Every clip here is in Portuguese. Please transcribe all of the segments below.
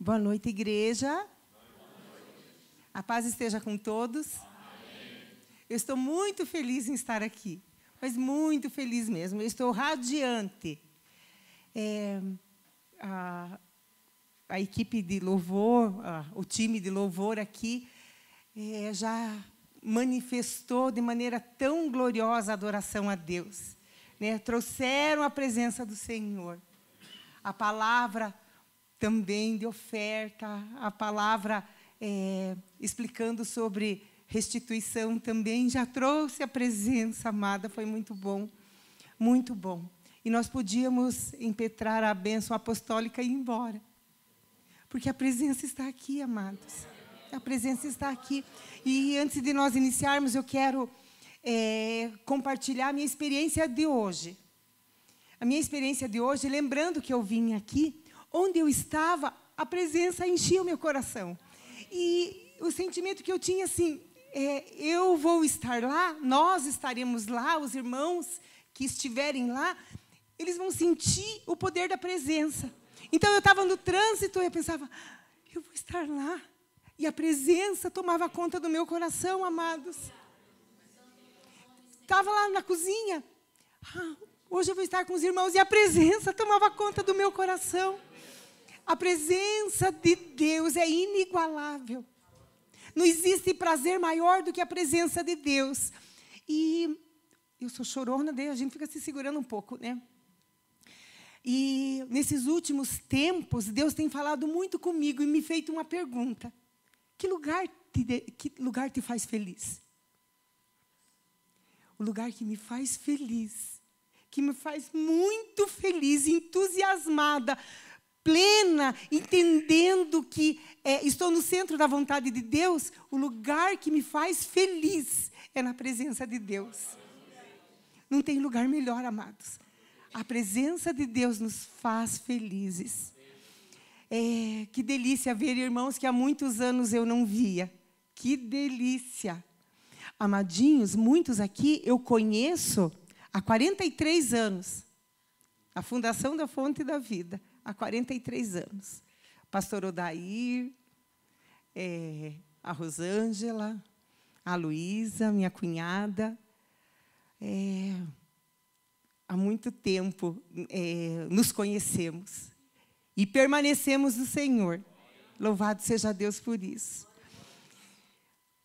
Boa noite, igreja. A paz esteja com todos. Eu estou muito feliz em estar aqui, mas muito feliz mesmo. Eu estou radiante. A equipe de louvor, o time de louvor aqui, já manifestou de maneira tão gloriosa a adoração a Deus. Né? Trouxeram a presença do Senhor. A palavra também de oferta, a palavra explicando sobre restituição também já trouxe a presença, amada, foi muito bom, muito bom. E nós podíamos impetrar a bênção apostólica e ir embora, porque a presença está aqui, amados, a presença está aqui. E antes de nós iniciarmos, eu quero compartilhar a minha experiência de hoje. A minha experiência de hoje, lembrando que eu vim aqui, onde eu estava, a presença enchia o meu coração. E o sentimento que eu tinha, assim, eu vou estar lá, nós estaremos lá, os irmãos que estiverem lá, eles vão sentir o poder da presença. Então, eu estava no trânsito e eu pensava, eu vou estar lá. E a presença tomava conta do meu coração, amados. Estava lá na cozinha, hoje eu vou estar com os irmãos, e a presença tomava conta do meu coração. A presença de Deus é inigualável. Não existe prazer maior do que a presença de Deus. E eu sou chorona, daí a gente fica se segurando um pouco, né? E nesses últimos tempos, Deus tem falado muito comigo e me feito uma pergunta. Que lugar te faz feliz? O lugar que me faz feliz, que me faz muito feliz, entusiasmada, plena, entendendo que estou no centro da vontade de Deus, o lugar que me faz feliz é na presença de Deus. Não tem lugar melhor, amados. A presença de Deus nos faz felizes. Que delícia ver irmãos que há muitos anos eu não via. Que delícia. Amadinhos, muitos aqui eu conheço há 43 anos. A Fundação da Fonte da Vida. Há 43 anos. Pastor Odair, a Rosângela, a Luísa, minha cunhada. Há muito tempo nos conhecemos. E permanecemos no Senhor. Louvado seja Deus por isso.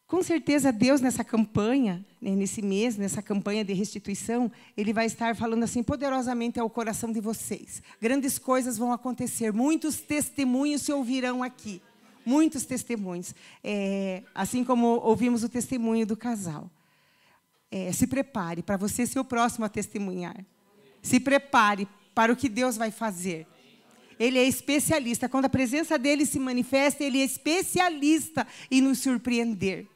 Com certeza, Deus, nessa campanha, nesse mês, nessa campanha de restituição, Ele vai estar falando assim poderosamente ao coração de vocês. Grandes coisas vão acontecer, muitos testemunhos se ouvirão aqui. Muitos testemunhos. Assim como ouvimos o testemunho do casal. Se prepare para você ser o próximo a testemunhar. Se prepare para o que Deus vai fazer. Ele é especialista. Quando a presença dEle se manifesta, Ele é especialista em nos surpreender.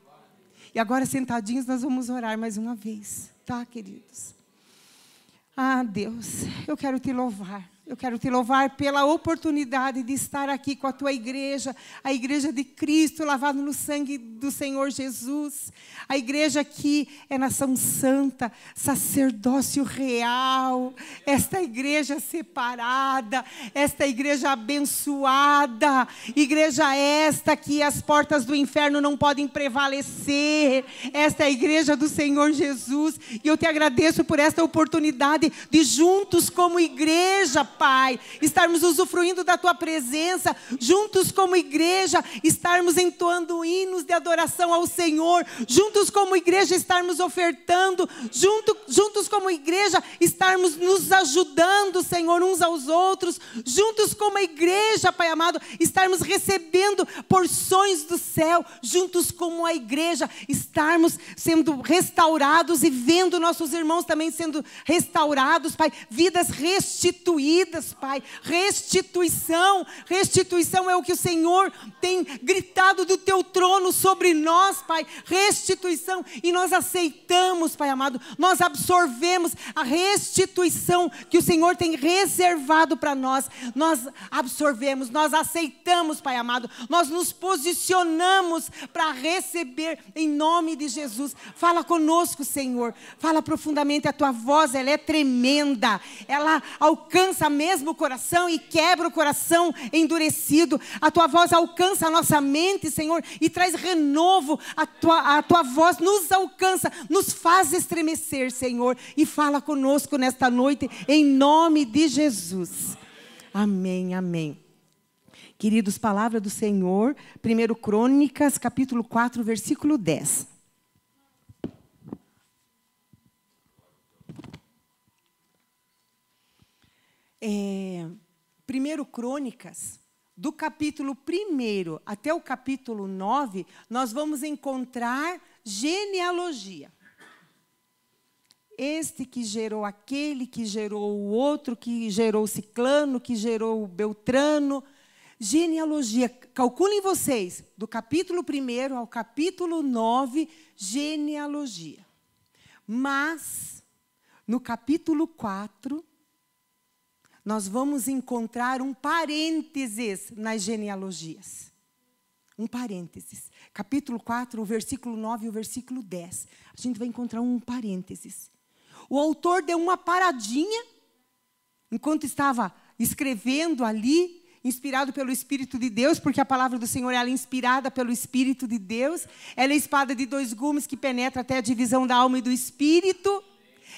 E agora, sentadinhos, nós vamos orar mais uma vez. Tá, queridos? Deus, eu quero te louvar. Eu quero te louvar pela oportunidade de estar aqui com a tua igreja, a igreja de Cristo, lavada no sangue do Senhor Jesus. A igreja que é nação santa, sacerdócio real, esta igreja separada, esta igreja abençoada, igreja esta que as portas do inferno não podem prevalecer, esta é a igreja do Senhor Jesus. E eu te agradeço por esta oportunidade de juntos como igreja, Pai, estarmos usufruindo da Tua presença, juntos como igreja, estarmos entoando hinos de adoração ao Senhor, juntos como igreja estarmos ofertando, juntos como igreja estarmos nos ajudando, Senhor, uns aos outros, juntos como igreja, Pai amado, estarmos recebendo porções do céu, juntos como a igreja, estarmos sendo restaurados e vendo nossos irmãos também sendo restaurados, Pai, vidas restituídas, Pai, restituição é o que o Senhor tem gritado do teu trono sobre nós, Pai, restituição, e nós aceitamos, Pai amado, nós absorvemos a restituição que o Senhor tem reservado para nós, nós absorvemos, nós aceitamos, Pai amado, nós nos posicionamos para receber em nome de Jesus. Fala conosco, Senhor, fala profundamente, a tua voz, ela é tremenda, ela alcança a mesmo o coração e quebra o coração endurecido. A tua voz alcança a nossa mente, Senhor, e traz renovo. A tua voz nos alcança, nos faz estremecer, Senhor, e fala conosco nesta noite, em nome de Jesus. Amém, amém. Queridos, palavra do Senhor, 1 Crônicas, capítulo 4, versículo 10. Primeiro Crônicas, do capítulo 1 até o capítulo 9, nós vamos encontrar genealogia. Este que gerou aquele, que gerou o outro, que gerou o ciclano, que gerou o beltrano. Genealogia, calculem vocês, do capítulo 1 ao capítulo 9, genealogia. Mas, no capítulo 4, nós vamos encontrar um parênteses nas genealogias. Um parênteses. Capítulo 4, o versículo 9 e o versículo 10. A gente vai encontrar um parênteses. O autor deu uma paradinha, enquanto estava escrevendo ali, inspirado pelo Espírito de Deus, porque a palavra do Senhor ela é inspirada pelo Espírito de Deus. Ela é espada de 2 gumes que penetra até a divisão da alma e do Espírito.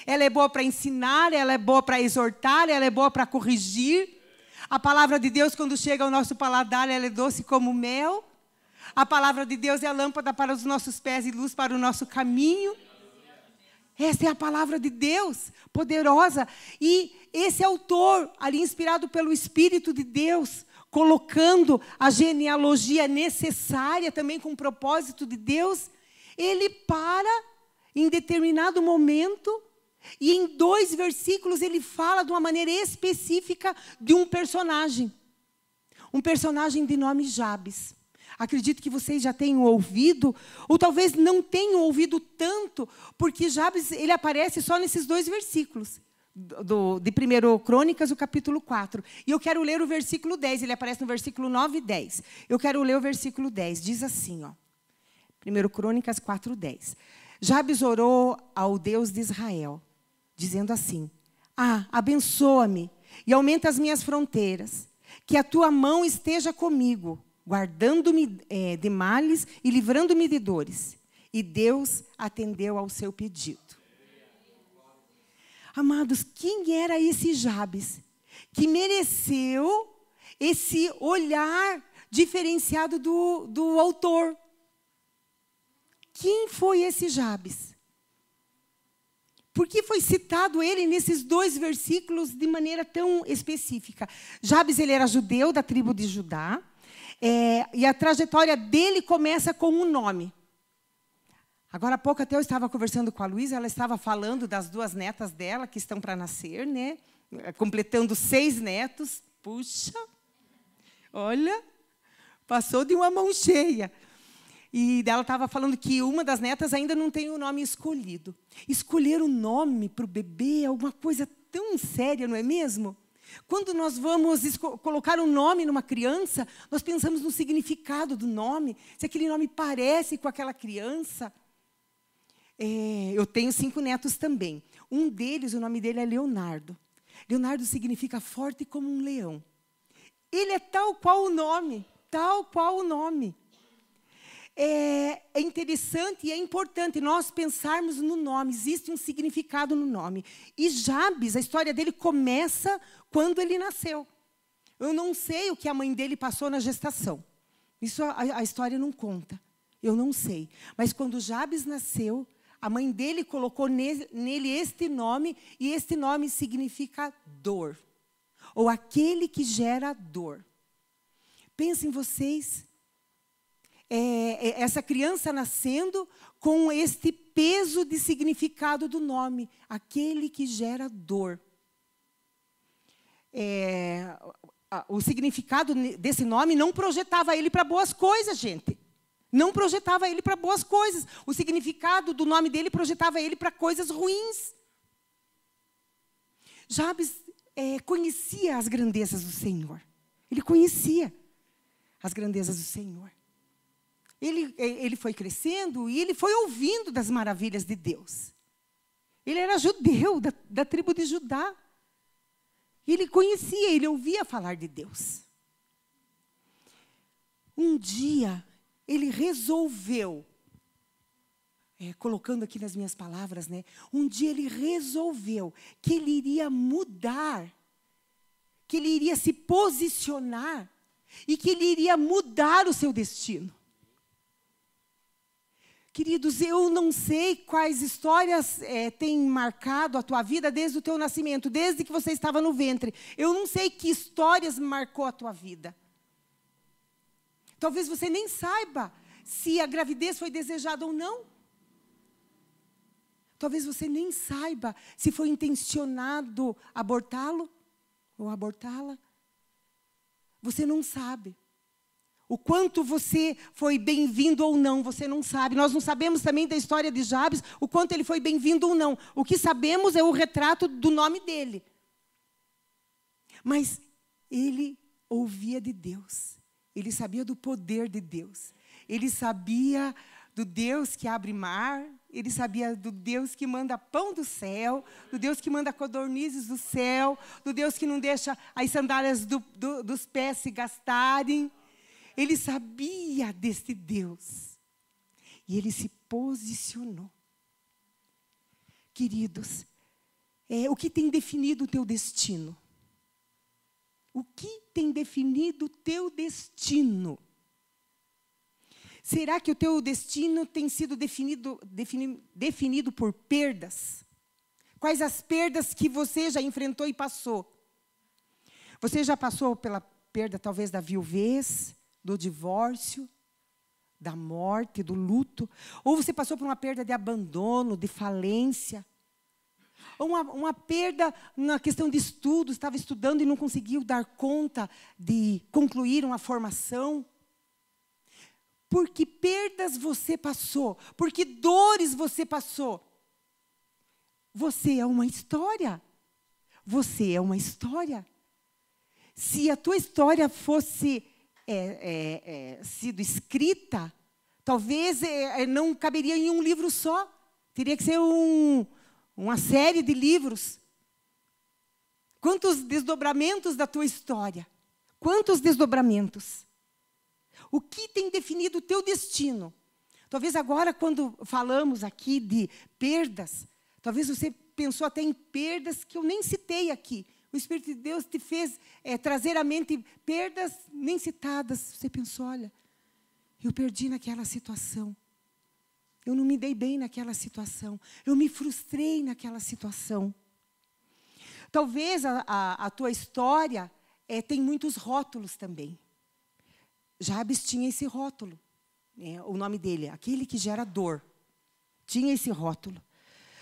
Ela é boa para ensinar, ela é boa para exortar, ela é boa para corrigir. A palavra de Deus, quando chega ao nosso paladar, ela é doce como mel. A palavra de Deus é a lâmpada para os nossos pés e luz para o nosso caminho. Essa é a palavra de Deus, poderosa. E esse autor, ali inspirado pelo Espírito de Deus, colocando a genealogia necessária, também com o propósito de Deus, ele para em determinado momento, e em 2 versículos ele fala de uma maneira específica de um personagem. Um personagem de nome Jabes. Acredito que vocês já tenham ouvido, ou talvez não tenham ouvido tanto, porque Jabes ele aparece só nesses 2 versículos. De 1 Crônicas, o capítulo 4. E eu quero ler o versículo 10, ele aparece no versículo 9 e 10. Eu quero ler o versículo 10, diz assim, ó. 1 Crônicas 4, 10. Jabes orou ao Deus de Israel, dizendo assim: abençoa-me e aumenta as minhas fronteiras, que a tua mão esteja comigo, guardando-me de males e livrando-me de dores. E Deus atendeu ao seu pedido. Amados, quem era esse Jabes que mereceu esse olhar diferenciado do autor? Quem foi esse Jabes? Por que foi citado ele nesses 2 versículos de maneira tão específica? Jabes ele era judeu, da tribo de Judá, e a trajetória dele começa com um nome. Agora há pouco até eu estava conversando com a Luísa, ela estava falando das 2 netas dela que estão para nascer, né? Completando 6 netos. Puxa, olha, passou de uma mão cheia. E ela estava falando que uma das netas ainda não tem o nome escolhido. Escolher o nome para o bebê é alguma coisa tão séria, não é mesmo? Quando nós vamos colocar um nome numa criança, nós pensamos no significado do nome, se aquele nome parece com aquela criança. Eu tenho 5 netos também. Um deles, o nome dele é Leonardo. Leonardo significa forte como um leão. Ele é tal qual o nome, tal qual o nome. É interessante e é importante nós pensarmos no nome. Existe um significado no nome. E Jabes, a história dele começa quando ele nasceu. Eu não sei o que a mãe dele passou na gestação. Isso a história não conta. Eu não sei. Mas quando Jabes nasceu, a mãe dele colocou nele este nome, e este nome significa dor. Ou aquele que gera dor. Pensem vocês, essa criança nascendo com este peso de significado do nome, aquele que gera dor. O significado desse nome não projetava ele para boas coisas, gente. Não projetava ele para boas coisas. O significado do nome dele projetava ele para coisas ruins. Jabes conhecia as grandezas do Senhor. Ele conhecia as grandezas do Senhor. Ele foi crescendo e ele foi ouvindo das maravilhas de Deus. Ele era judeu, da tribo de Judá. Ele conhecia, ele ouvia falar de Deus. Um dia, ele resolveu, colocando aqui nas minhas palavras, né? Um dia ele resolveu que ele iria mudar, que ele iria se posicionar e que ele iria mudar o seu destino. Queridos, eu não sei quais histórias têm marcado a tua vida desde o teu nascimento, desde que você estava no ventre. Eu não sei que histórias marcou a tua vida. Talvez você nem saiba se a gravidez foi desejada ou não. Talvez você nem saiba se foi intencionado abortá-lo ou abortá-la. Você não sabe. O quanto você foi bem-vindo ou não, você não sabe. Nós não sabemos também da história de Jabes, o quanto ele foi bem-vindo ou não. O que sabemos é o retrato do nome dele. Mas ele ouvia de Deus. Ele sabia do poder de Deus. Ele sabia do Deus que abre mar. Ele sabia do Deus que manda pão do céu. Do Deus que manda codornizes do céu. Do Deus que não deixa as sandálias dos pés se gastarem. Ele sabia desse Deus. E ele se posicionou. Queridos, o que tem definido o teu destino? O que tem definido o teu destino? Será que o teu destino tem sido definido por perdas? Quais as perdas que você já enfrentou e passou? Você já passou pela perda, talvez, da viuvez, do divórcio, da morte, do luto? Ou você passou por uma perda de abandono, de falência? Ou uma perda na questão de estudos, estava estudando e não conseguiu dar conta de concluir uma formação? Por que perdas você passou? Por que dores você passou? Você é uma história. Você é uma história. Se a tua história fosse sido escrita, talvez não caberia em um livro só. Teria que ser uma série de livros. Quantos desdobramentos da tua história? Quantos desdobramentos? O que tem definido o teu destino? Talvez agora, quando falamos aqui de perdas, talvez você pensou até em perdas que eu nem citei aqui. O Espírito de Deus te fez trazer à mente perdas nem citadas. Você pensou, olha, eu perdi naquela situação. Eu não me dei bem naquela situação. Eu me frustrei naquela situação. Talvez a tua história tem muitos rótulos também. Jabes tinha esse rótulo. O nome dele, aquele que gera dor. Tinha esse rótulo.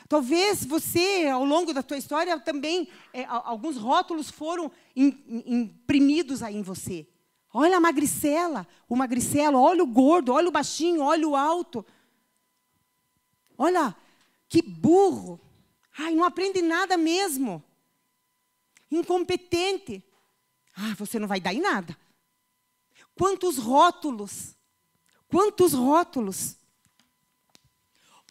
Talvez você, ao longo da tua história, também, alguns rótulos foram imprimidos aí em você. Olha a magricela, o magricelo, olha o gordo, olha o baixinho, olha o alto. Olha, que burro. Ai, não aprende nada mesmo. Incompetente. Ah, você não vai dar em nada. Quantos rótulos. Quantos rótulos.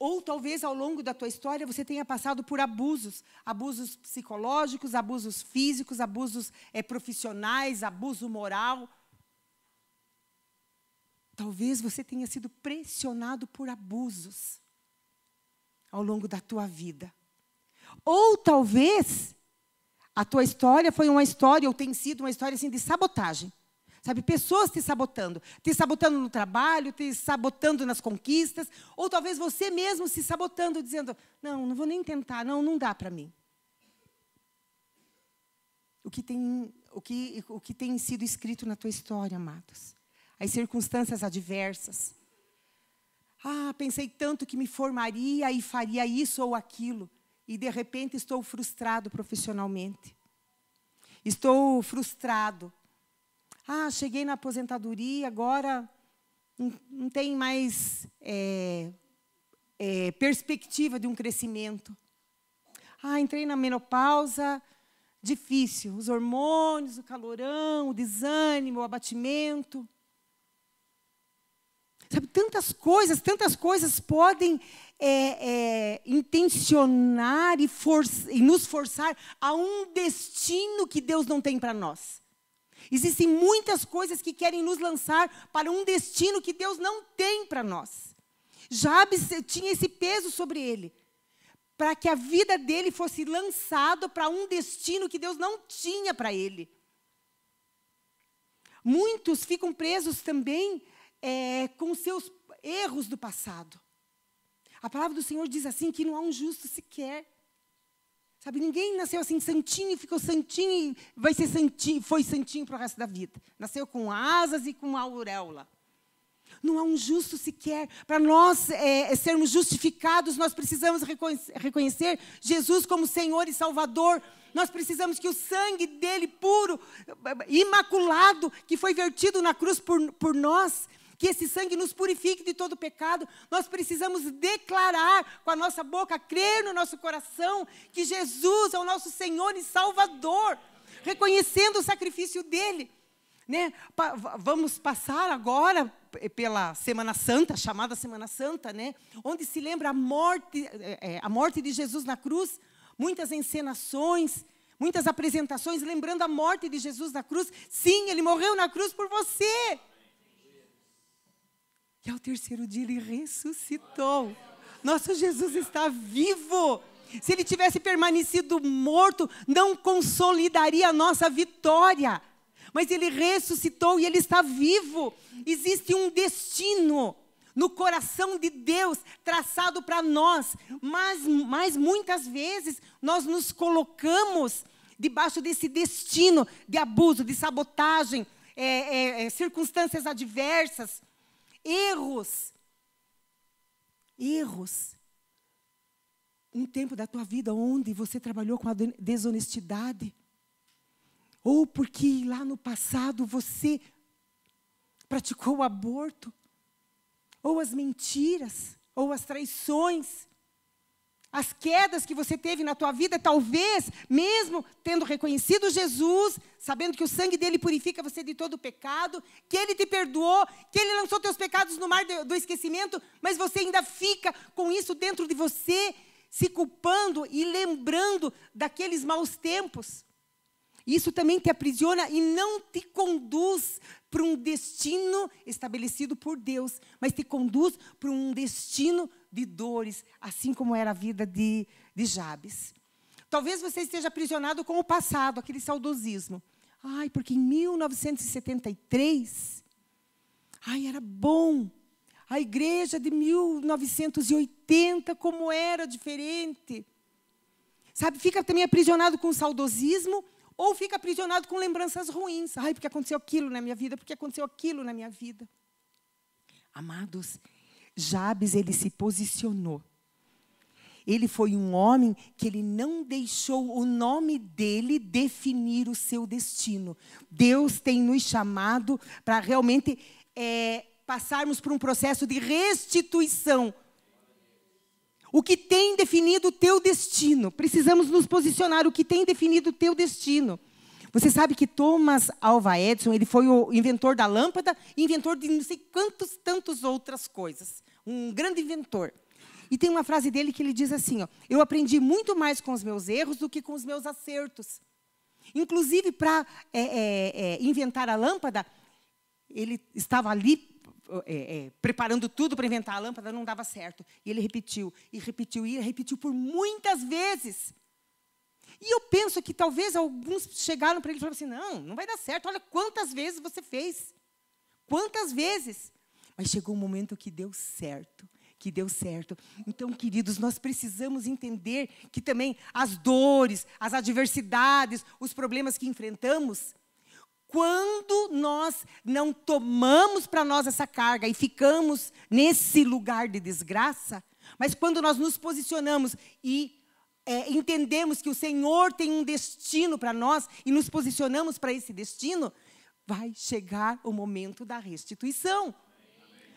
Ou talvez ao longo da tua história você tenha passado por abusos. Abusos psicológicos, abusos físicos, abusos profissionais, abuso moral. Talvez você tenha sido pressionado por abusos ao longo da tua vida. Ou talvez a tua história foi uma história, ou tem sido uma história assim, de sabotagem. Sabe, pessoas te sabotando no trabalho, te sabotando nas conquistas, ou talvez você mesmo se sabotando, dizendo, não vou nem tentar, não dá para mim. O que tem sido escrito na tua história, amados? As circunstâncias adversas. Ah, pensei tanto que me formaria e faria isso ou aquilo, e de repente estou frustrado profissionalmente. Estou frustrado. Ah, cheguei na aposentadoria, agora não tem mais perspectiva de um crescimento. Ah, entrei na menopausa, difícil. Os hormônios, o calorão, o desânimo, o abatimento. Sabe, tantas coisas podem intencionar e nos forçar a um destino que Deus não tem para nós. Existem muitas coisas que querem nos lançar para um destino que Deus não tem para nós. Jabes tinha esse peso sobre ele, para que a vida dele fosse lançada para um destino que Deus não tinha para ele. Muitos ficam presos também com seus erros do passado. A palavra do Senhor diz assim, que não há um justo sequer. Sabe, ninguém nasceu assim santinho, ficou santinho e vai ser santinho, foi santinho para o resto da vida. Nasceu com asas e com uma auréola. Não há um justo sequer. Para nós sermos justificados, nós precisamos reconhecer Jesus como Senhor e Salvador. Nós precisamos que o sangue dele puro, imaculado, que foi vertido na cruz por nós, que esse sangue nos purifique de todo pecado. Nós precisamos declarar com a nossa boca, crer no nosso coração, que Jesus é o nosso Senhor e Salvador, reconhecendo o sacrifício dele. Né? Vamos passar agora pela Semana Santa, chamada Semana Santa, né? Onde se lembra a morte de Jesus na cruz, muitas encenações, muitas apresentações, lembrando a morte de Jesus na cruz. Sim, ele morreu na cruz por você. E ao terceiro dia ele ressuscitou. Nosso Jesus está vivo. Se ele tivesse permanecido morto, não consolidaria a nossa vitória. Mas ele ressuscitou e ele está vivo. Existe um destino no coração de Deus traçado para nós. Mas muitas vezes nós nos colocamos debaixo desse destino de abuso, de sabotagem, circunstâncias adversas. Erros. Um tempo da tua vida onde você trabalhou com a desonestidade. Ou porque lá no passado você praticou o aborto. Ou as mentiras. Ou as traições. As quedas que você teve na tua vida, talvez, mesmo tendo reconhecido Jesus, sabendo que o sangue dele purifica você de todo o pecado, que ele te perdoou, que ele lançou teus pecados no mar do esquecimento, mas você ainda fica com isso dentro de você, se culpando e lembrando daqueles maus tempos. Isso também te aprisiona e não te conduz para um destino estabelecido por Deus, mas te conduz para um destino de dores, assim como era a vida de Jabes. Talvez você esteja aprisionado com o passado, aquele saudosismo. Ai, porque em 1973, era bom. A igreja de 1980, como era diferente. Sabe, fica também aprisionado com o saudosismo, ou fica aprisionado com lembranças ruins. Ai, porque aconteceu aquilo na minha vida, porque aconteceu aquilo na minha vida. Amados, Jabes, ele se posicionou. Ele foi um homem que ele não deixou o nome dele definir o seu destino. Deus tem nos chamado para realmente passarmos por um processo de restituição. O que tem definido o teu destino? Precisamos nos posicionar. O que tem definido o teu destino? Você sabe que Thomas Alva Edison, ele foi o inventor da lâmpada e inventor de não sei tantas outras coisas. Um grande inventor. E tem uma frase dele que ele diz assim, eu aprendi muito mais com os meus erros do que com os meus acertos. Inclusive, para inventar a lâmpada, ele estava ali preparando tudo para inventar a lâmpada, não dava certo. E ele repetiu, e repetiu, e repetiu por muitas vezes. E eu penso que talvez alguns chegaram para ele e falaram assim, não vai dar certo, olha quantas vezes você fez. Quantas vezes. Mas chegou um momento que deu certo. Então, queridos, nós precisamos entender que também as dores, as adversidades, os problemas que enfrentamos, quando nós não tomamos para nós essa carga e ficamos nesse lugar de desgraça, mas quando nós nos posicionamos e entendemos que o Senhor tem um destino para nós e nos posicionamos para esse destino, vai chegar o momento da restituição.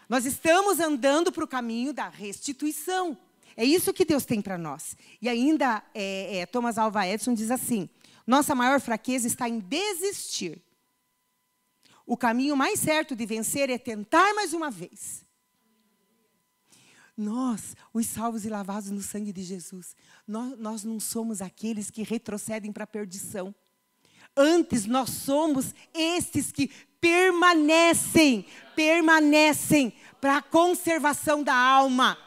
Nós estamos andando para o caminho da restituição. É isso que Deus tem para nós. E ainda, Thomas Alva Edison diz assim, nossa maior fraqueza está em desistir. O caminho mais certo de vencer é tentar mais uma vez. Nós, os salvos e lavados no sangue de Jesus, nós não somos aqueles que retrocedem para a perdição. Antes, nós somos estes que permanecem para a conservação da alma.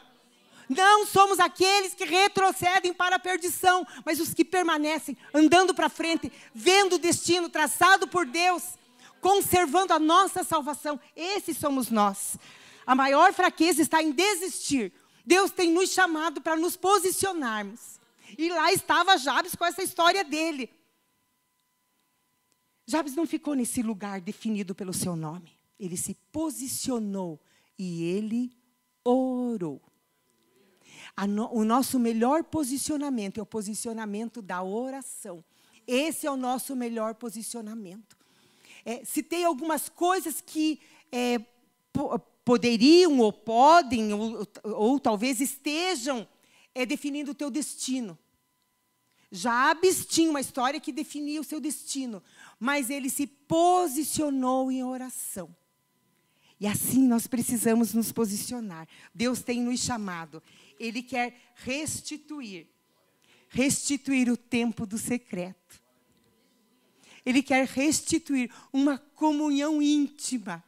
Não somos aqueles que retrocedem para a perdição, mas os que permanecem, andando para frente, vendo o destino traçado por Deus, conservando a nossa salvação. Esses somos nós. A maior fraqueza está em desistir. Deus tem nos chamado para nos posicionarmos. E lá estava Jabes com essa história dele. Jabes não ficou nesse lugar definido pelo seu nome. Ele se posicionou e ele orou. O nosso melhor posicionamento é o posicionamento da oração. Esse é o nosso melhor posicionamento. Citei algumas coisas que poderiam ou podem, ou talvez estejam definindo o teu destino. Jabes tinha uma história que definia o seu destino, mas ele se posicionou em oração. E assim nós precisamos nos posicionar. Deus tem nos chamado. Ele quer restituir o tempo do secreto. Ele quer restituir uma comunhão íntima.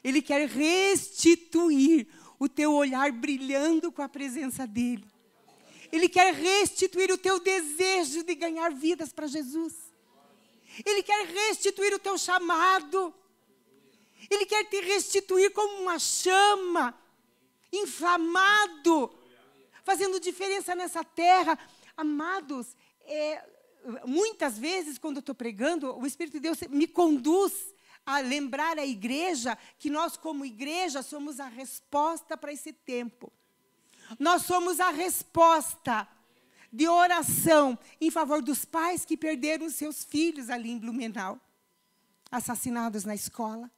Ele quer restituir o teu olhar brilhando com a presença dEle. Ele quer restituir o teu desejo de ganhar vidas para Jesus. Ele quer restituir o teu chamado. Ele quer te restituir como uma chama, inflamado, fazendo diferença nessa terra. Amados, muitas vezes, quando eu estou pregando, o Espírito de Deus me conduz a lembrar a igreja que nós, como igreja, somos a resposta para esse tempo. Nós somos a resposta de oração em favor dos pais que perderam seus filhos ali em Blumenau, assassinados na escola.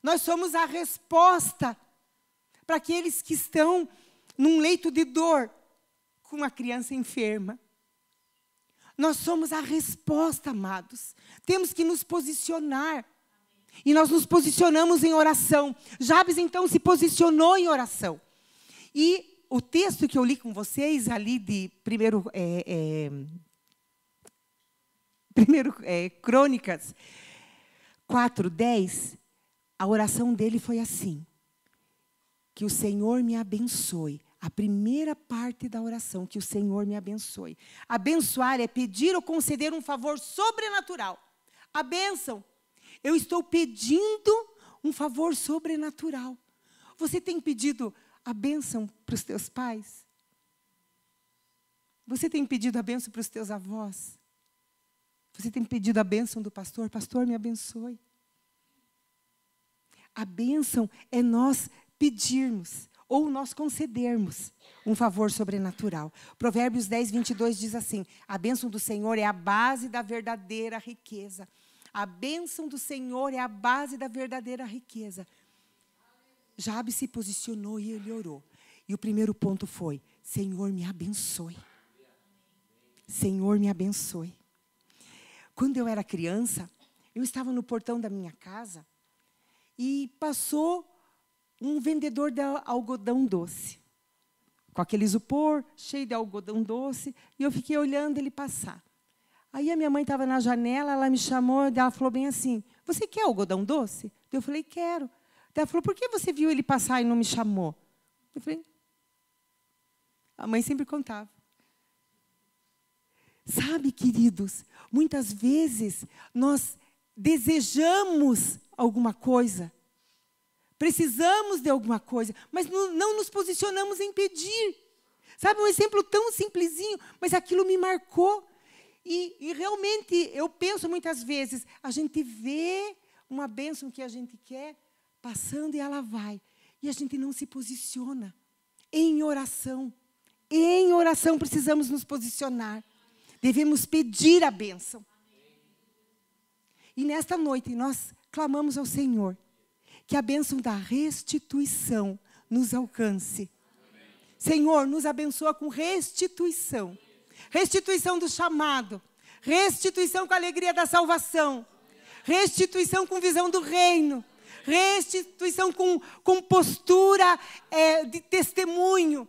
Nós somos a resposta para aqueles que estão num leito de dor com uma criança enferma. Nós somos a resposta, amados. Temos que nos posicionar. E nós nos posicionamos em oração. Jabes, então, se posicionou em oração. E o texto que eu li com vocês, ali de Crônicas 4:10, a oração dele foi assim: que o Senhor me abençoe. A primeira parte da oração, que o Senhor me abençoe. Abençoar é pedir ou conceder um favor sobrenatural. A bênção. Eu estou pedindo um favor sobrenatural. Você tem pedido a bênção para os teus pais? Você tem pedido a bênção para os teus avós? Você tem pedido a bênção do pastor? Pastor, me abençoe. A bênção é nós pedirmos ou nós concedermos um favor sobrenatural. Provérbios 10:22 diz assim: a bênção do Senhor é a base da verdadeira riqueza. A bênção do Senhor é a base da verdadeira riqueza. Jabes se posicionou e ele orou. E o primeiro ponto foi: Senhor, me abençoe. Senhor, me abençoe. Quando eu era criança, eu estava no portão da minha casa e passou um vendedor de algodão doce, com aquele isopor cheio de algodão doce, e eu fiquei olhando ele passar. Aí a minha mãe estava na janela, ela me chamou, ela falou bem assim: você quer algodão doce? Eu falei: quero. Ela falou: por que você viu ele passar e não me chamou? Eu falei: a mãe sempre contava. Sabe, queridos, muitas vezes nós desejamos alguma coisa, precisamos de alguma coisa, mas não nos posicionamos em pedir. Sabe, um exemplo tão simplesinho, mas aquilo me marcou. E realmente, eu penso muitas vezes, a gente vê uma bênção que a gente quer passando e ela vai. E a gente não se posiciona em oração. Em oração precisamos nos posicionar. Devemos pedir a bênção. E nesta noite nós clamamos ao Senhor que a bênção da restituição nos alcance. Senhor, nos abençoa com restituição. Restituição do chamado. Restituição com a alegria da salvação. Restituição com visão do reino. Restituição com postura de testemunho.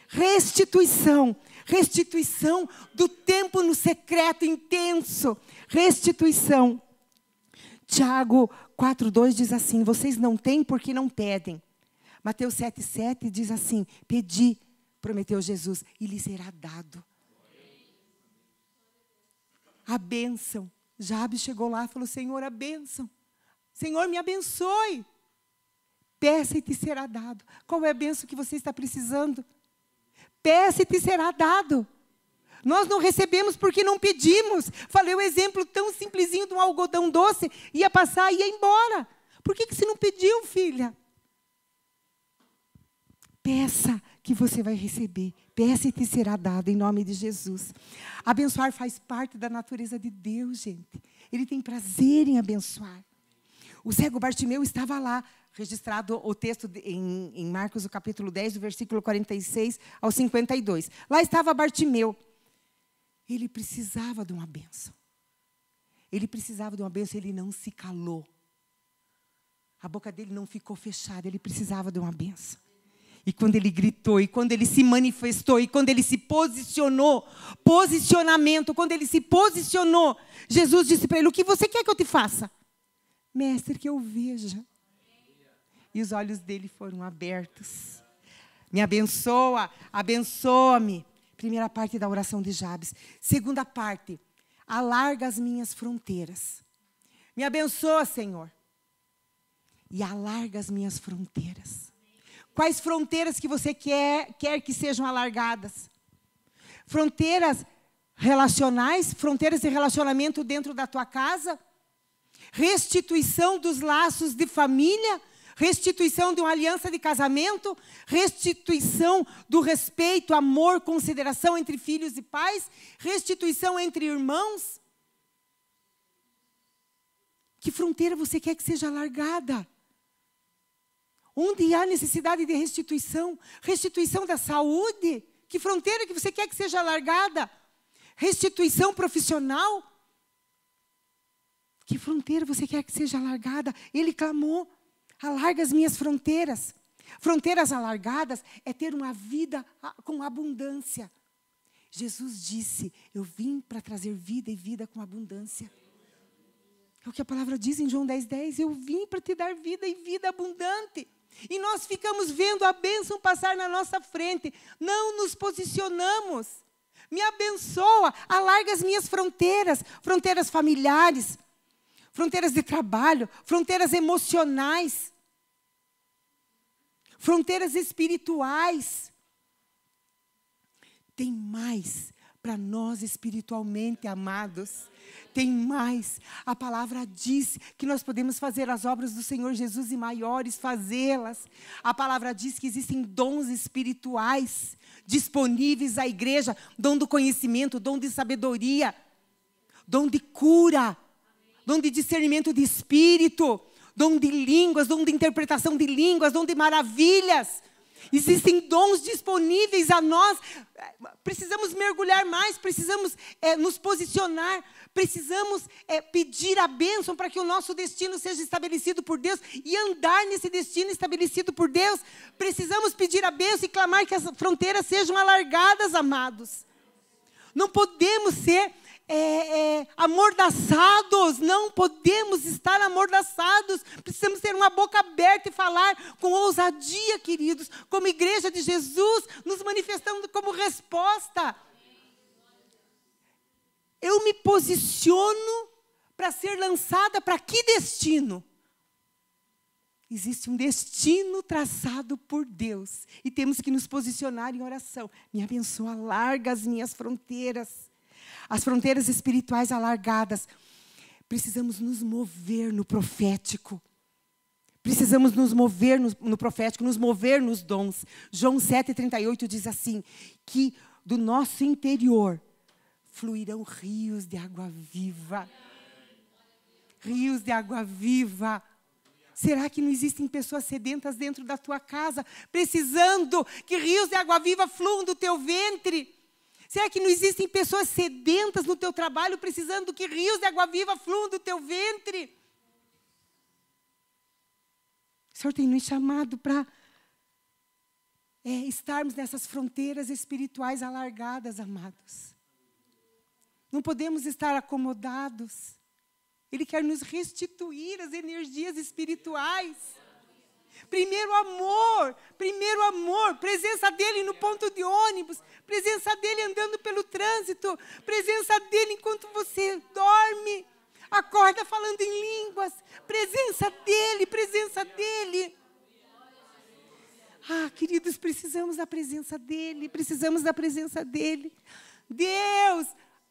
Restituição. Restituição do tempo no secreto intenso. Restituição. Tiago 4:2 diz assim: vocês não têm porque não pedem. Mateus 7:7 diz assim: pedi, prometeu Jesus, e lhe será dado. A bênção. Jabes chegou lá e falou: Senhor, a bênção. Senhor, me abençoe. Peça e te será dado. Qual é a bênção que você está precisando? Peça e te será dado. Nós não recebemos porque não pedimos. Falei o exemplo tão simplesinho de um algodão doce. Ia passar e ia embora. Por que você não pediu, filha? Peça que você vai receber. Peça e te será dado, em nome de Jesus. Abençoar faz parte da natureza de Deus, gente. Ele tem prazer em abençoar. O cego Bartimeu estava lá, registrado o texto em Marcos, o capítulo 10, do versículo 46 ao 52. Lá estava Bartimeu. Ele precisava de uma bênção. Ele precisava de uma bênção, ele não se calou. A boca dele não ficou fechada, ele precisava de uma bênção. E quando ele gritou, e quando ele se manifestou, e quando ele se posicionou, posicionamento, quando ele se posicionou, Jesus disse para ele: o que você quer que eu te faça? Mestre, que eu veja. E os olhos dele foram abertos. Me abençoa, abençoa-me. Primeira parte da oração de Jabes. Segunda parte, alarga as minhas fronteiras. Me abençoa, Senhor. E alarga as minhas fronteiras. Quais fronteiras que você quer que sejam alargadas? Fronteiras relacionais, fronteiras de relacionamento dentro da tua casa? Restituição dos laços de família? Restituição de uma aliança de casamento? Restituição do respeito, amor, consideração entre filhos e pais? Restituição entre irmãos? Que fronteira você quer que seja alargada? Onde há necessidade de restituição? Restituição da saúde? Que fronteira que você quer que seja alargada? Restituição profissional? Que fronteira você quer que seja alargada? Ele clamou: alarga as minhas fronteiras. Fronteiras alargadas é ter uma vida com abundância. Jesus disse: eu vim para trazer vida e vida com abundância. É o que a palavra diz em João 10:10. Eu vim para te dar vida e vida abundante. E nós ficamos vendo a bênção passar na nossa frente. Não nos posicionamos. Me abençoa, alarga as minhas fronteiras. Fronteiras familiares, fronteiras de trabalho, fronteiras emocionais, fronteiras espirituais. Tem mais para nós espiritualmente, amados. Tem mais. A palavra diz que nós podemos fazer as obras do Senhor Jesus e maiores fazê-las. A palavra diz que existem dons espirituais disponíveis à igreja. Dom do conhecimento, dom de sabedoria, dom de cura, dom de discernimento de espírito, dom de línguas, dom de interpretação de línguas, dom de maravilhas. Existem dons disponíveis a nós. Precisamos mergulhar mais, precisamos nos posicionar, precisamos pedir a bênção para que o nosso destino seja estabelecido por Deus e andar nesse destino estabelecido por Deus. Precisamos pedir a bênção e clamar que as fronteiras sejam alargadas, amados. Não podemos ser amordaçados, não podemos estar amordaçados. Precisamos ter uma boca aberta e falar com ousadia, queridos, como igreja de Jesus, nos manifestando como resposta. Eu me posiciono para ser lançada para que destino? Existe um destino traçado por Deus e temos que nos posicionar em oração. Me abençoa, alarga as minhas fronteiras. As fronteiras espirituais alargadas. Precisamos nos mover no profético. Precisamos nos mover no profético, nos mover nos dons. João 7,38 diz assim, que do nosso interior fluirão rios de água viva. Rios de água viva. Será que não existem pessoas sedentas dentro da tua casa, precisando que rios de água viva fluam do teu ventre? Será que não existem pessoas sedentas no teu trabalho, precisando que rios de água viva fluam do teu ventre? O Senhor tem nos chamado para estarmos nessas fronteiras espirituais alargadas, amados. Não podemos estar acomodados. Ele quer nos restituir as energias espirituais. Primeiro amor, presença dele no ponto de ônibus, presença dele andando pelo trânsito, presença dele enquanto você dorme, acorda falando em línguas, presença dele. Ah, queridos, precisamos da presença dele. Deus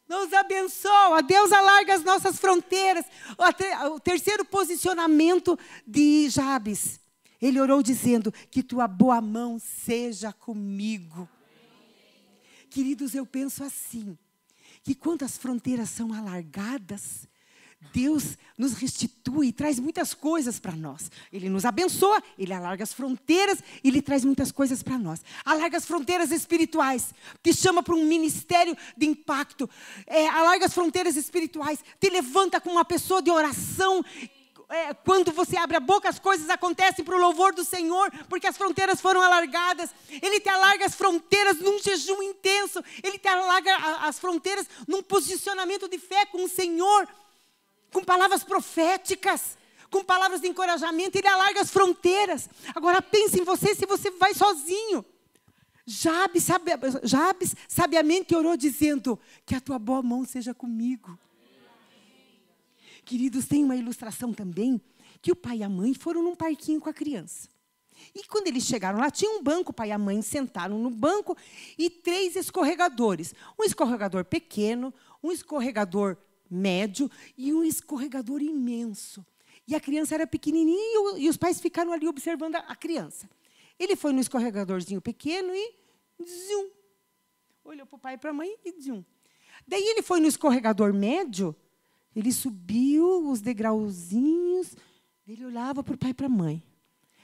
nos abençoa, Deus alarga as nossas fronteiras. O terceiro posicionamento de Jabes, ele orou dizendo, que tua boa mão seja comigo. Queridos, eu penso assim, que quando as fronteiras são alargadas, Deus nos restitui e traz muitas coisas para nós. Ele nos abençoa, Ele alarga as fronteiras, Ele traz muitas coisas para nós. Alarga as fronteiras espirituais, te chama para um ministério de impacto. Alarga as fronteiras espirituais, te levanta como uma pessoa de oração. Quando você abre a boca, as coisas acontecem para o louvor do Senhor, porque as fronteiras foram alargadas. Ele te alarga as fronteiras num jejum intenso. Ele te alarga as fronteiras num posicionamento de fé com o Senhor, com palavras proféticas, com palavras de encorajamento. Ele alarga as fronteiras. Agora pense em você, se você vai sozinho. Jabes sabiamente orou dizendo, que a tua boa mão seja comigo. Queridos, tem uma ilustração também, que o pai e a mãe foram num parquinho com a criança. E quando eles chegaram lá, tinha um banco, o pai e a mãe sentaram no banco, e 3 escorregadores. Um escorregador pequeno, um escorregador médio e um escorregador imenso. E a criança era pequenininha e os pais ficaram ali observando a criança. Ele foi no escorregadorzinho pequeno e zum. Olhou para o pai e para a mãe e zum. Daí ele foi no escorregador médio, ele subiu os degrauzinhos, ele olhava para o pai e para a mãe.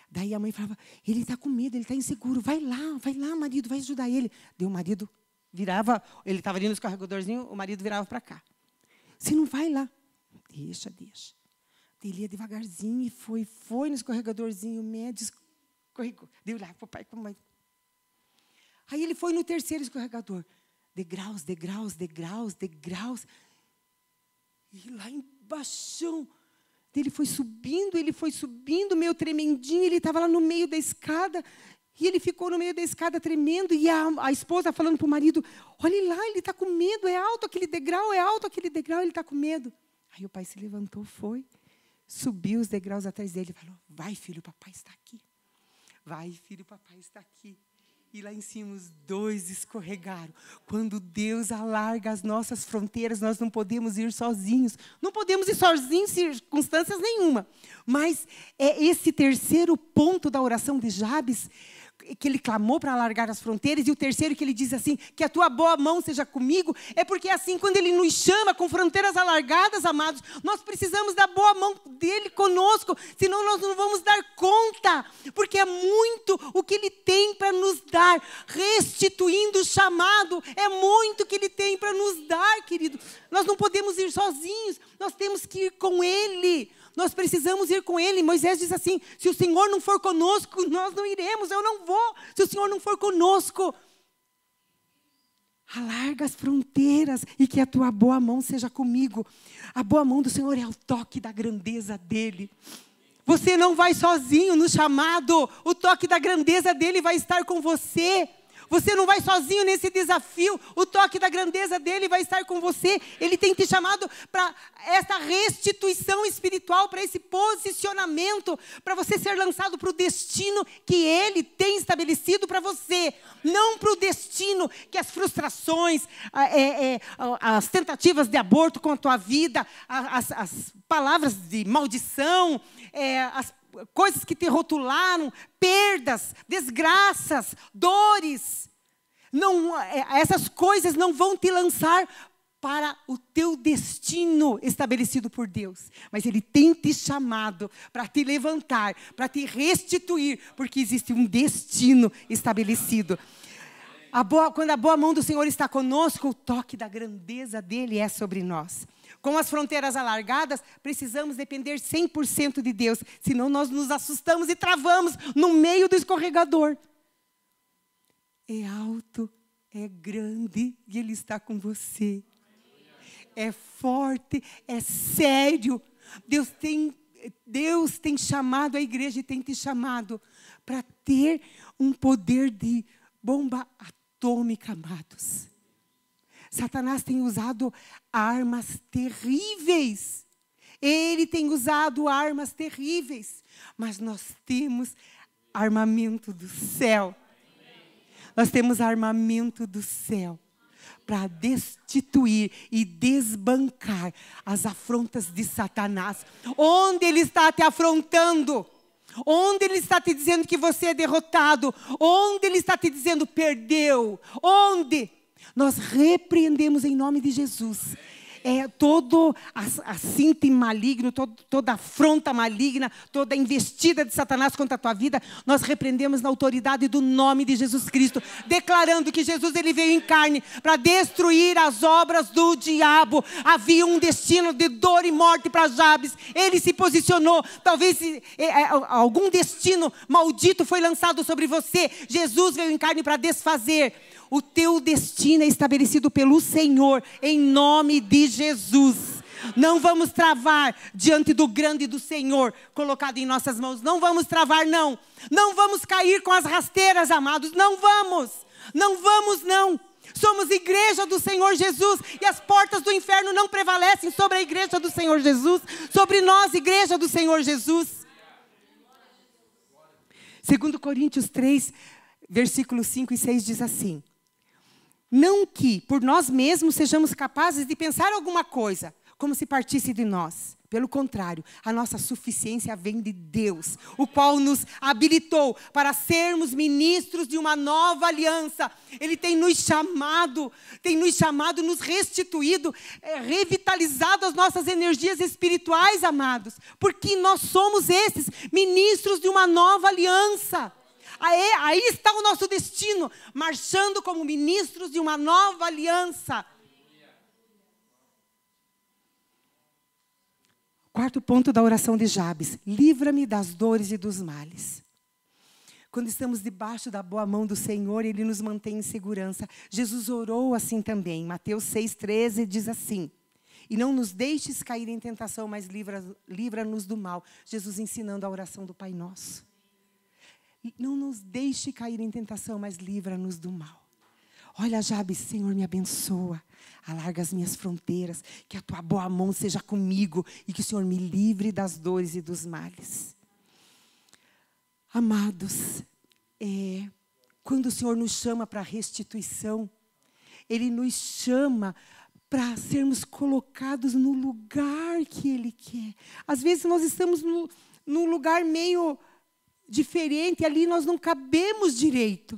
Daí a mãe falava, ele está com medo, ele está inseguro, vai lá, marido, vai ajudar ele. Daí o marido virava, ele estava ali no escorregadorzinho, o marido virava para cá. Você não vai lá. Deixa. Ele ia devagarzinho e foi no escorregadorzinho médio, escorregou. Deu lá para o pai e para a mãe. Aí ele foi no terceiro escorregador. Degraus. E lá embaixo, ele foi subindo, meio tremendinho. Ele estava lá no meio da escada. E ele ficou no meio da escada tremendo, e a esposa falando para o marido, olha lá, ele está com medo, é alto aquele degrau, ele está com medo. Aí o pai se levantou, subiu os degraus atrás dele e falou, vai filho, papai está aqui. E lá em cima os 2 escorregaram. Quando Deus alarga as nossas fronteiras, nós não podemos ir sozinhos. Não podemos ir sozinhos em circunstâncias nenhuma. Mas é esse terceiro ponto da oração de Jabes, que ele clamou para alargar as fronteiras, e o terceiro que ele diz assim, que a tua boa mão seja comigo, é porque assim, quando ele nos chama com fronteiras alargadas, amados, nós precisamos da boa mão dele conosco, senão nós não vamos dar conta, porque é muito o que ele tem para nos dar, restituindo o chamado, é muito o que ele tem para nos dar, querido. Nós não podemos ir sozinhos, nós temos que ir com ele. Nós precisamos ir com ele. Moisés diz assim, se o Senhor não for conosco, nós não iremos, eu não vou. Se o Senhor não for conosco, alarga as fronteiras e que a tua boa mão seja comigo. A boa mão do Senhor é o toque da grandeza dele. Você não vai sozinho no chamado, o toque da grandeza dele vai estar com você. Você não vai sozinho nesse desafio, o toque da grandeza dele vai estar com você. Ele tem te chamado para essa restituição espiritual, para esse posicionamento, para você ser lançado para o destino que ele tem estabelecido para você. Não para o destino que as frustrações, as tentativas de aborto com a tua vida, as palavras de maldição, as coisas que te rotularam, perdas, desgraças, dores. Não, essas coisas não vão te lançar para o teu destino estabelecido por Deus. Mas Ele tem te chamado para te levantar, para te restituir, porque existe um destino estabelecido. Quando a boa mão do Senhor está conosco, o toque da grandeza dele é sobre nós. Com as fronteiras alargadas, precisamos depender 100% de Deus, senão nós nos assustamos e travamos no meio do escorregador. É alto, é grande e Ele está com você. É forte, é sério. Deus tem chamado a igreja e tem te chamado para ter um poder de bomba atômica, amados. Satanás tem usado armas terríveis. Ele tem usado armas terríveis. Mas nós temos armamento do céu. Nós temos armamento do céu para destituir e desbancar as afrontas de Satanás. Onde ele está te afrontando? Onde ele está te dizendo que você é derrotado? Onde ele está te dizendo perdeu? Onde? Nós repreendemos em nome de Jesus. Todo assinte maligno, toda afronta maligna, toda investida de Satanás contra a tua vida, nós repreendemos na autoridade do nome de Jesus Cristo, declarando que Jesus ele veio em carne para destruir as obras do diabo. Havia um destino de dor e morte para Jabes. Ele se posicionou. Talvez algum destino maldito foi lançado sobre você. Jesus veio em carne para desfazer. O teu destino é estabelecido pelo Senhor, em nome de Jesus. Não vamos travar diante do grande do Senhor, colocado em nossas mãos. Não vamos travar, não. Não vamos cair com as rasteiras, amados. Não vamos. Não vamos, não. Somos igreja do Senhor Jesus. E as portas do inferno não prevalecem sobre a igreja do Senhor Jesus. Sobre nós, igreja do Senhor Jesus. 2 Coríntios 3, versículos 5 e 6 diz assim: não que por nós mesmos sejamos capazes de pensar alguma coisa, como se partisse de nós. Pelo contrário, a nossa suficiência vem de Deus, o qual nos habilitou para sermos ministros de uma nova aliança. Ele tem nos chamado, nos restituído, revitalizado as nossas energias espirituais, amados. Porque nós somos esses ministros de uma nova aliança. Aí está o nosso destino, marchando como ministros de uma nova aliança. Quarto ponto da oração de Jabes: livra-me das dores e dos males. Quando estamos debaixo da boa mão do Senhor, Ele nos mantém em segurança. Jesus orou assim também. Mateus 6,13 diz assim: e não nos deixes cair em tentação, mas livra-nos do mal. Jesus ensinando a oração do Pai Nosso. Não nos deixe cair em tentação, mas livra-nos do mal. Olha, Jabes, Senhor, me abençoa. Alarga as minhas fronteiras. Que a tua boa mão seja comigo. E que o Senhor me livre das dores e dos males. Amados, quando o Senhor nos chama para restituição, Ele nos chama para sermos colocados no lugar que Ele quer. Às vezes nós estamos num lugar meio diferente, ali nós não cabemos direito.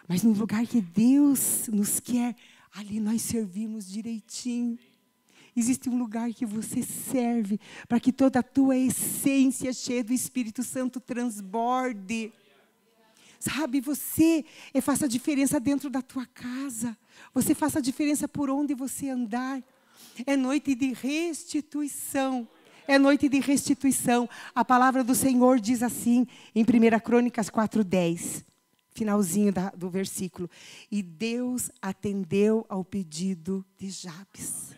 Mas no lugar que Deus nos quer, ali nós servimos direitinho. Existe um lugar que você serve para que toda a tua essência cheia do Espírito Santo transborde. Sabe, você faça a diferença dentro da tua casa. Você faça a diferença por onde você andar. É noite de restituição. É noite de restituição. A palavra do Senhor diz assim, em 1 Crônicas 4:10, finalzinho do versículo: e Deus atendeu ao pedido de Jabes.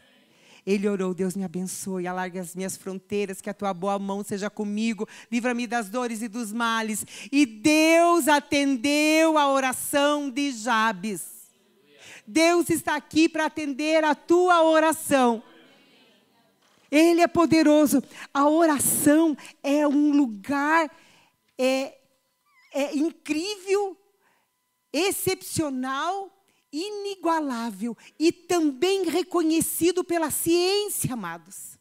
Ele orou: Deus me abençoe, alargue as minhas fronteiras, que a tua boa mão seja comigo, livra-me das dores e dos males. E Deus atendeu a oração de Jabes. Deus está aqui para atender a tua oração. Ele é poderoso. A oração é um lugar incrível, excepcional, inigualável e também reconhecido pela ciência, amados.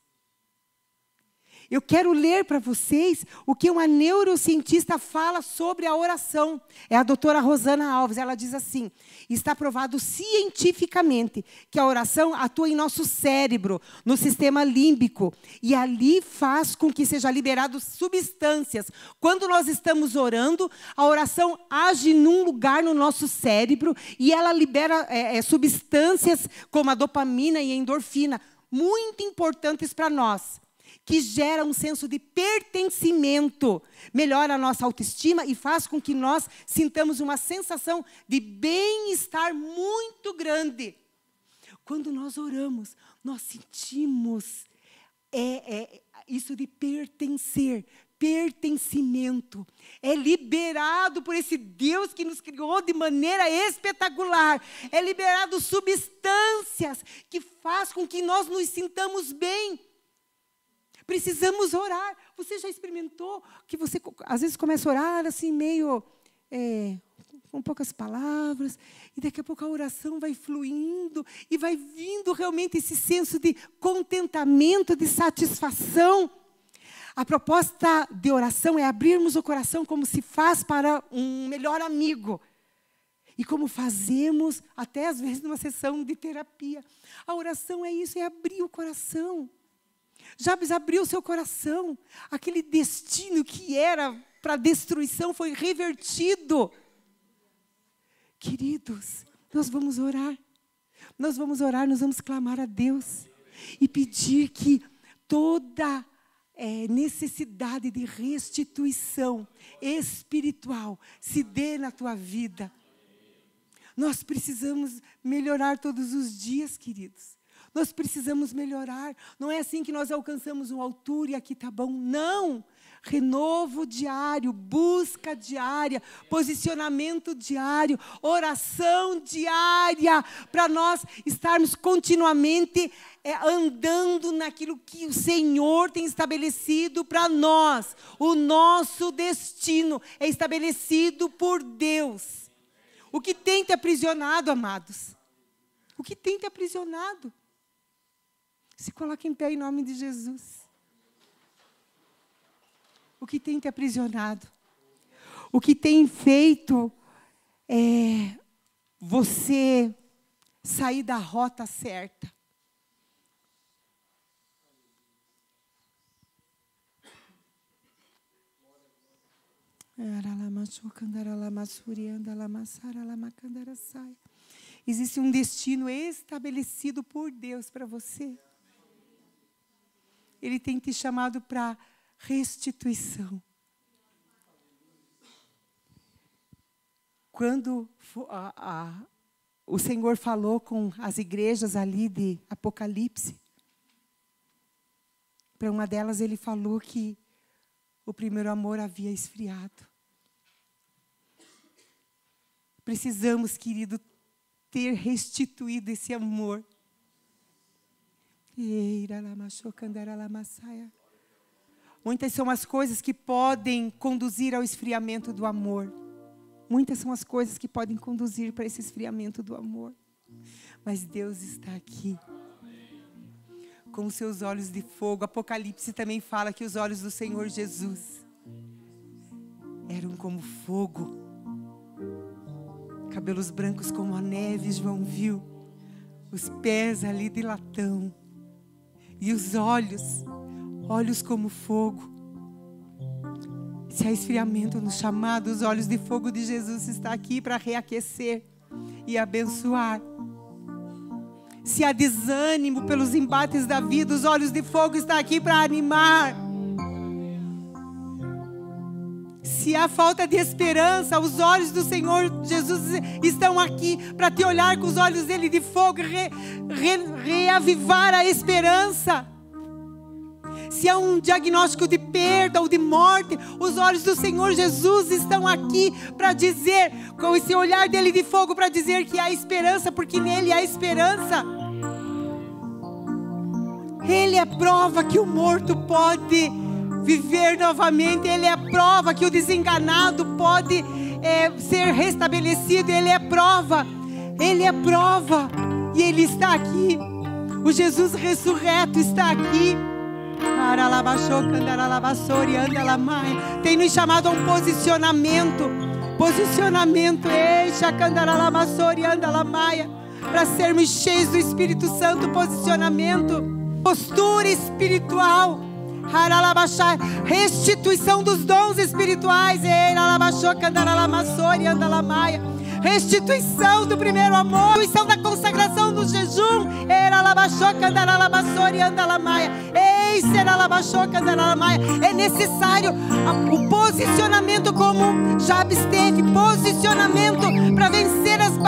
Eu quero ler para vocês o que uma neurocientista fala sobre a oração. É a doutora Rosana Alves. Ela diz assim: está provado cientificamente que a oração atua em nosso cérebro, no sistema límbico, e ali faz com que sejam liberadas substâncias. Quando nós estamos orando, a oração age num lugar no nosso cérebro e ela libera substâncias como a dopamina e a endorfina, muito importantes para nós, que gera um senso de pertencimento, melhora a nossa autoestima e faz com que nós sintamos uma sensação de bem-estar muito grande. Quando nós oramos, nós sentimos isso de pertencer, pertencimento. É liberado por esse Deus que nos criou de maneira espetacular. É liberado substâncias que faz com que nós nos sintamos bem. Precisamos orar. Você já experimentou que você, às vezes, começa a orar assim, meio com poucas palavras, e daqui a pouco a oração vai fluindo, e vai vindo realmente esse senso de contentamento, de satisfação. A proposta de oração é abrirmos o coração como se faz para um melhor amigo. E como fazemos, até às vezes, numa sessão de terapia. A oração é isso, é abrir o coração. Jabes abriu seu coração. Aquele destino que era para destruição foi revertido. Queridos, nós vamos orar. Nós vamos orar, nós vamos clamar a Deus. E pedir que toda necessidade de restituição espiritual se dê na tua vida. Nós precisamos melhorar todos os dias, queridos. Nós precisamos melhorar. Não é assim que nós alcançamos uma altura e aqui está bom. Não. Renovo diário, busca diária, posicionamento diário, oração diária, para nós estarmos continuamente andando naquilo que o Senhor tem estabelecido para nós. O nosso destino é estabelecido por Deus. O que tem te aprisionado, amados? O que tem te aprisionado? Se coloque em pé em nome de Jesus. O que tem te aprisionado? O que tem feito você sair da rota certa? Existe um destino estabelecido por Deus para você. Ele tem te chamado para restituição. Quando o Senhor falou com as igrejas ali de Apocalipse, para uma delas ele falou que o primeiro amor havia esfriado. Precisamos, querido, ter restituído esse amor. Muitas são as coisas que podem conduzir ao esfriamento do amor. Muitas são as coisas que podem conduzir para esse esfriamento do amor. Mas Deus está aqui, com os seus olhos de fogo. Apocalipse também fala que os olhos do Senhor Jesus eram como fogo. Cabelos brancos como a neve, João viu. Os pés ali de latão. E os olhos como fogo. Se há esfriamento no chamado, os olhos de fogo de Jesus estão aqui para reaquecer e abençoar. Se há desânimo pelos embates da vida, os olhos de fogo estão aqui para animar. Se há falta de esperança, os olhos do Senhor Jesus estão aqui para te olhar com os olhos dele de fogo e reavivar a esperança. Se há um diagnóstico de perda ou de morte, os olhos do Senhor Jesus estão aqui para dizer, com esse olhar dele de fogo, para dizer que há esperança, porque nele há esperança. Ele é prova que o morto pode viver novamente. Ele é prova que o desenganado pode ser restabelecido. Ele é prova. Ele é prova. E Ele está aqui. O Jesus ressurreto está aqui. Tem nos chamado a um posicionamento. Posicionamento, para sermos cheios do Espírito Santo. Posicionamento, postura espiritual, restituição dos dons espirituais, restituição do primeiro amor, restituição da consagração do jejum, é necessário o posicionamento como Jabes teve, posicionamento para vencer as